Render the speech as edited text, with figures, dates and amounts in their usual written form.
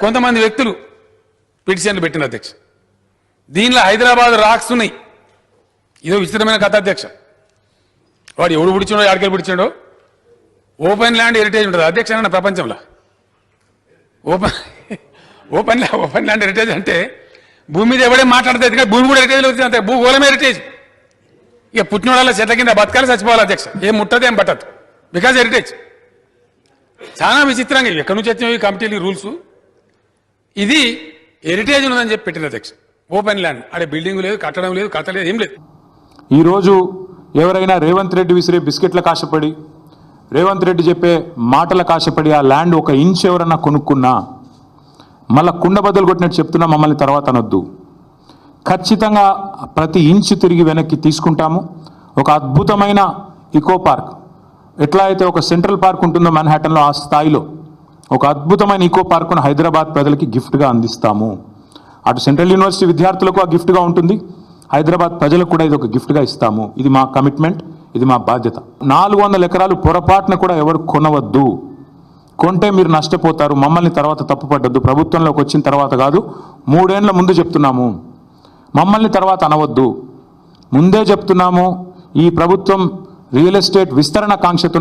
కొంతమంది వ్యక్తులు పిటిషన్లు పెట్టిన అధ్యక్ష. దీనిలో హైదరాబాద్ రాక్స్ ఉన్నాయి. ఇదో విచిత్రమైన కథ అధ్యక్ష. వాడు ఎవడు పిడిచాడో ఆడికెళ్ళి పిడిచాడో ఓపెన్ ల్యాండ్ హెరిటేజ్ ఉంటుంది అధ్యక్ష అన్న ప్రపంచంలో. ఓపెన్ ల్యాండ్ హెరిటేజ్ అంటే భూమి మీద ఎవడే మాట్లాడుతుంది కానీ భూమి కూడా హెరిటేజ్లో వచ్చింది అంతే. భూగోళమే హెరిటేజ్. ఇక పుట్టినోళ్ళ చెట్ల కింద బతకాలి చచ్చిపోవాలి అధ్యక్ష. ఏం ముట్టదు ఏం పట్టదు బికాజ్ హెరిటేజ్. చాలా విచిత్రంగా ఎక్కడి నుంచి వచ్చినాయి కమిటీలు రూల్స్. ఇది హెరిటేజ్ ఉన్నదని చెప్పి పెట్టిన అధ్యక్ష. ఓపెన్ ల్యాండ్ అడే బిల్డింగ్ లేదు, కట్టడం లేదు, కట్టలేదు, ఏం లేదు. ఈరోజు ఎవరైనా రేవంత్ రెడ్డి విసిరే బిస్కెట్ల కాశపడి, రేవంత్ రెడ్డి చెప్పే మాటల కాశపడి ఆ ల్యాండ్ ఒక ఇంచ్ ఎవరన్నా కొనుక్కున్నా మళ్ళా కుండ బదులు కొట్టినట్టు చెప్తున్నా మమ్మల్ని తర్వాత అనొద్దు. ఖచ్చితంగా ప్రతి ఇంచు తిరిగి వెనక్కి తీసుకుంటాము. ఒక అద్భుతమైన ఇకో పార్క్, ఎట్లా అయితే ఒక సెంట్రల్ పార్క్ ఉంటుందో మన్హాటన్లో ఆ స్థాయిలో ఒక అద్భుతమైన ఇకో పార్కును హైదరాబాద్ ప్రజలకి గిఫ్ట్గా అందిస్తాము. అటు సెంట్రల్ యూనివర్సిటీ విద్యార్థులకు ఆ గిఫ్ట్గా ఉంటుంది, హైదరాబాద్ ప్రజలకు కూడా ఇది ఒక గిఫ్ట్గా ఇస్తాము. ఇది మా కమిట్మెంట్, ఇది మా బాధ్యత. 400 ఎకరాలు పొరపాటున కూడా ఎవరు కొనవద్దు. కొంటే మీరు నష్టపోతారు. మమ్మల్ని తర్వాత తప్పుపడ్డద్దు. ప్రభుత్వంలోకి వచ్చిన తర్వాత కాదు, 3 ఏళ్ల ముందు చెప్తున్నాము. మమ్మల్ని తర్వాత అనవద్దు. ముందే చెప్తున్నాము. ఈ ప్రభుత్వం రియల్ ఎస్టేట్ విస్తరణ కాంక్షతో